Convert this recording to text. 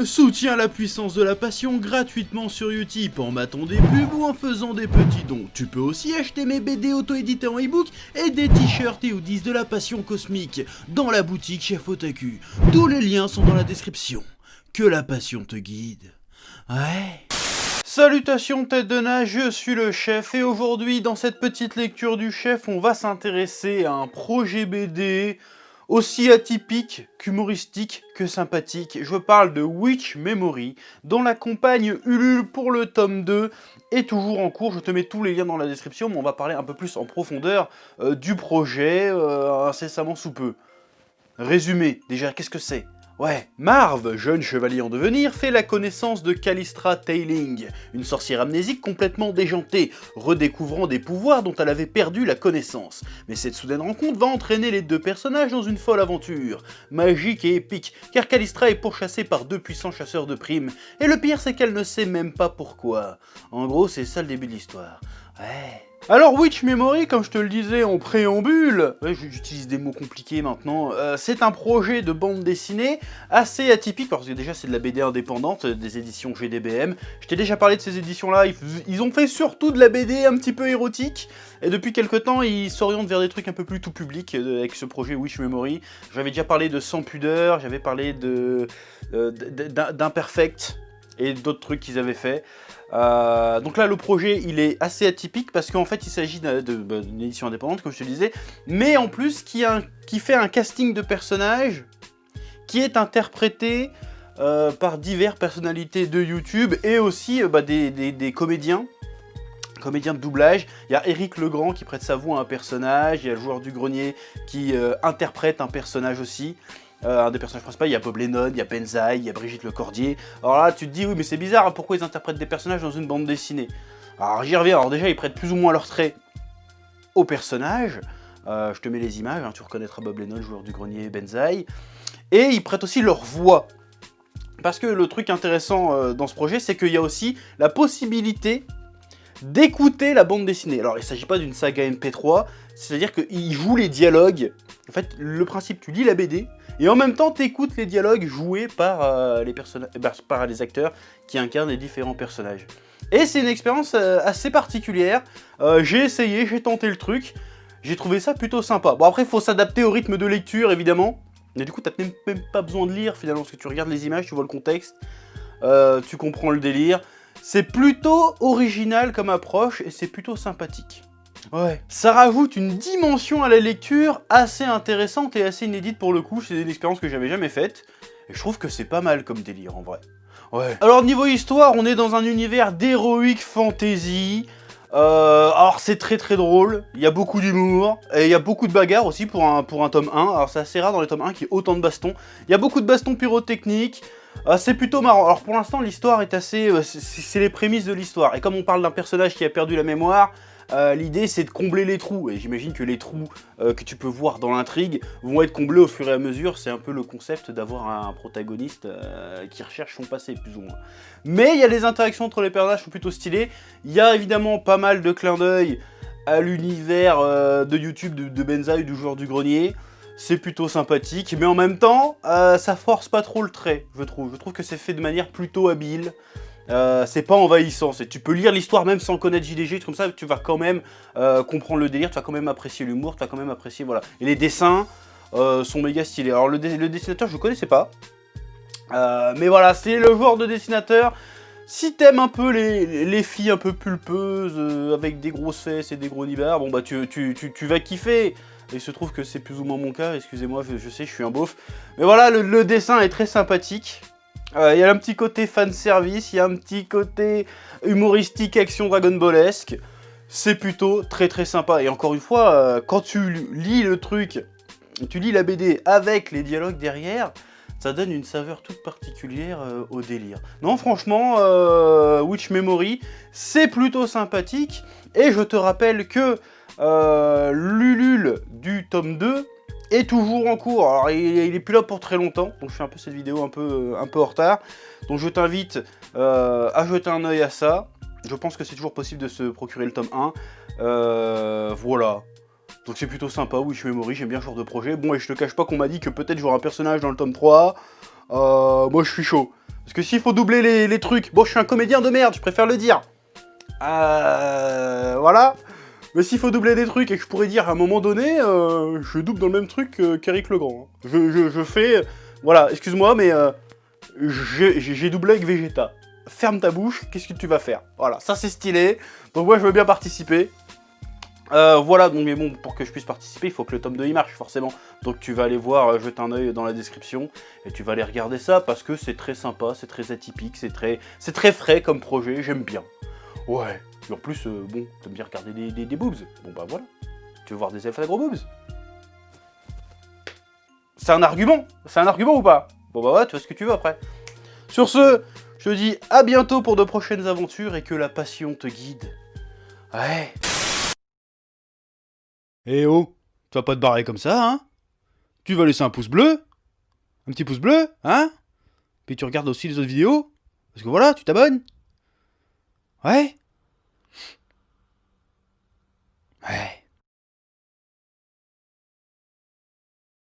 YouTube, soutiens la puissance de la passion gratuitement sur Utip en matant des pubs ou en faisant des petits dons. Tu peux aussi acheter mes BD auto-édités en ebook et des t-shirts et hoodies de la passion cosmique dans la boutique Chef Otaku. Tous les liens sont dans la description. Que la passion te guide. Ouais. Salutations tête de nage, je suis le chef et aujourd'hui dans cette petite lecture du chef on va s'intéresser à un projet BD aussi atypique qu'humoristique que sympathique. Je parle de Witch Memory dont la campagne Ulule pour le tome 2 est toujours en cours. Je te mets tous les liens dans la description mais on va parler un peu plus en profondeur du projet incessamment sous peu. Résumé, déjà qu'est-ce que c'est ? Ouais, Marv, jeune chevalier en devenir, fait la connaissance de Callistra Tailing, une sorcière amnésique complètement déjantée, redécouvrant des pouvoirs dont elle avait perdu la connaissance. Mais cette soudaine rencontre va entraîner les deux personnages dans une folle aventure, magique et épique, car Callistra est pourchassée par deux puissants chasseurs de primes, et le pire c'est qu'elle ne sait même pas pourquoi. En gros, c'est ça le début de l'histoire. Ouais... Alors Witch Memory, comme je te le disais en préambule, ouais, j'utilise des mots compliqués maintenant, c'est un projet de bande dessinée assez atypique, parce que déjà c'est de la BD indépendante, des éditions GDBM. Je t'ai déjà parlé de ces éditions-là, ils ont fait surtout de la BD un petit peu érotique, et depuis quelques temps ils s'orientent vers des trucs un peu plus tout public avec ce projet Witch Memory. J'avais déjà parlé de Sans Pudeur, j'avais parlé d'Imperfect, et d'autres trucs qu'ils avaient fait. Donc là le projet il est assez atypique parce qu'en fait il s'agit d'une édition indépendante comme je te disais, mais en plus qui fait un casting de personnages qui est interprété par diverses personnalités de YouTube et aussi des comédiens de doublage. Il y a Eric Legrand qui prête sa voix à un personnage, il y a le joueur du grenier qui interprète un personnage aussi. Un des personnages principaux, il y a Bob Lennon, il y a Benzaï, il y a Brigitte Lecordier. Alors là, tu te dis, oui, mais c'est bizarre, hein, pourquoi ils interprètent des personnages dans une bande dessinée? Alors j'y reviens, alors déjà, ils prêtent plus ou moins leurs traits aux personnages. Je te mets les images, hein, tu reconnaîtras Bob Lennon, joueur du grenier, Benzaï. Et ils prêtent aussi leur voix. Parce que le truc intéressant dans ce projet, c'est qu'il y a aussi la possibilité d'écouter la bande dessinée. Alors il ne s'agit pas d'une saga MP3, c'est-à-dire qu'ils jouent les dialogues. En fait, le principe, tu lis la BD, et en même temps, tu écoutes les dialogues joués par les acteurs qui incarnent les différents personnages. Et c'est une expérience assez particulière. J'ai essayé, j'ai tenté le truc, j'ai trouvé ça plutôt sympa. Bon après, il faut s'adapter au rythme de lecture, évidemment. Mais du coup, t'as même pas besoin de lire, finalement, parce que tu regardes les images, tu vois le contexte, tu comprends le délire. C'est plutôt original comme approche, et c'est plutôt sympathique. Ouais. Ça rajoute une dimension à la lecture assez intéressante et assez inédite pour le coup, c'est une expérience que j'avais jamais faite, et je trouve que c'est pas mal comme délire en vrai. Ouais. Alors niveau histoire, on est dans un univers d'heroic fantasy, alors c'est très très drôle, il y a beaucoup d'humour, et il y a beaucoup de bagarres aussi pour un tome 1, alors c'est assez rare dans les tomes 1 qu'il y ait autant de bastons, il y a beaucoup de bastons pyrotechniques, c'est plutôt marrant. Alors pour l'instant l'histoire est assez... c'est les prémices de l'histoire, et comme on parle d'un personnage qui a perdu la mémoire, l'idée c'est de combler les trous, et j'imagine que les trous que tu peux voir dans l'intrigue vont être comblés au fur et à mesure, c'est un peu le concept d'avoir un protagoniste qui recherche son passé plus ou moins. Mais il y a les interactions entre les personnages qui sont plutôt stylées, il y a évidemment pas mal de clins d'œil à l'univers de YouTube de Benzaï, du joueur du grenier, c'est plutôt sympathique, mais en même temps ça force pas trop le trait, je trouve que c'est fait de manière plutôt habile. C'est pas envahissant, tu peux lire l'histoire même sans connaître JDG, comme ça tu vas quand même comprendre le délire, tu vas quand même apprécier l'humour, tu vas quand même apprécier, voilà. Et les dessins sont méga stylés. Alors le dessinateur je connaissais pas, mais voilà, c'est le genre de dessinateur, si t'aimes un peu les filles un peu pulpeuses, avec des grosses fesses et des gros nibards, bon bah tu vas kiffer. Et il se trouve que c'est plus ou moins mon cas, excusez-moi, je sais, je suis un beauf. Mais voilà, le dessin est très sympathique. Il y a un petit côté fanservice, il y a un petit côté humoristique, action Dragon Ballesque. C'est plutôt très très sympa. Et encore une fois, quand tu lis le truc, tu lis la BD avec les dialogues derrière, ça donne une saveur toute particulière au délire. Non, franchement, Witch Memory, c'est plutôt sympathique. Et je te rappelle que l'Ulule du tome 2 est toujours en cours. Alors il est plus là pour très longtemps, donc je fais un peu cette vidéo un peu en retard. Donc je t'invite à jeter un œil à ça. Je pense que c'est toujours possible de se procurer le tome 1. Voilà. Donc c'est plutôt sympa, Witch Memory, j'aime bien ce genre de projet. Bon, et je te cache pas qu'on m'a dit que peut-être j'aurai un personnage dans le tome 3. Moi je suis chaud. Parce que s'il faut doubler les trucs, bon, je suis un comédien de merde, je préfère le dire. Voilà. Mais s'il faut doubler des trucs et que je pourrais dire à un moment donné, je double dans le même truc qu'Eric Legrand. Hein. Je fais... Voilà, excuse-moi, mais j'ai doublé avec Vegeta. Ferme ta bouche, qu'est-ce que tu vas faire? Voilà, ça c'est stylé. Donc moi je veux bien participer. Voilà, donc mais bon, pour que je puisse participer, il faut que le tome 2 il marche, forcément. Donc tu vas aller voir, jeter un œil dans la description, et tu vas aller regarder ça, parce que c'est très sympa, c'est très atypique, c'est très frais comme projet, j'aime bien. Ouais, et en plus, bon, t'aimes bien regarder des boobs. Bon bah voilà, tu veux voir des elfes à gros boobs? C'est un argument ou pas? Bon bah ouais, tu vois ce que tu veux après. Sur ce, je te dis à bientôt pour de prochaines aventures, et que la passion te guide. Ouais. Eh oh, tu vas pas te barrer comme ça, hein? Tu vas laisser un pouce bleu? Un petit pouce bleu, hein? Puis tu regardes aussi les autres vidéos? Parce que voilà, tu t'abonnes? Ouais?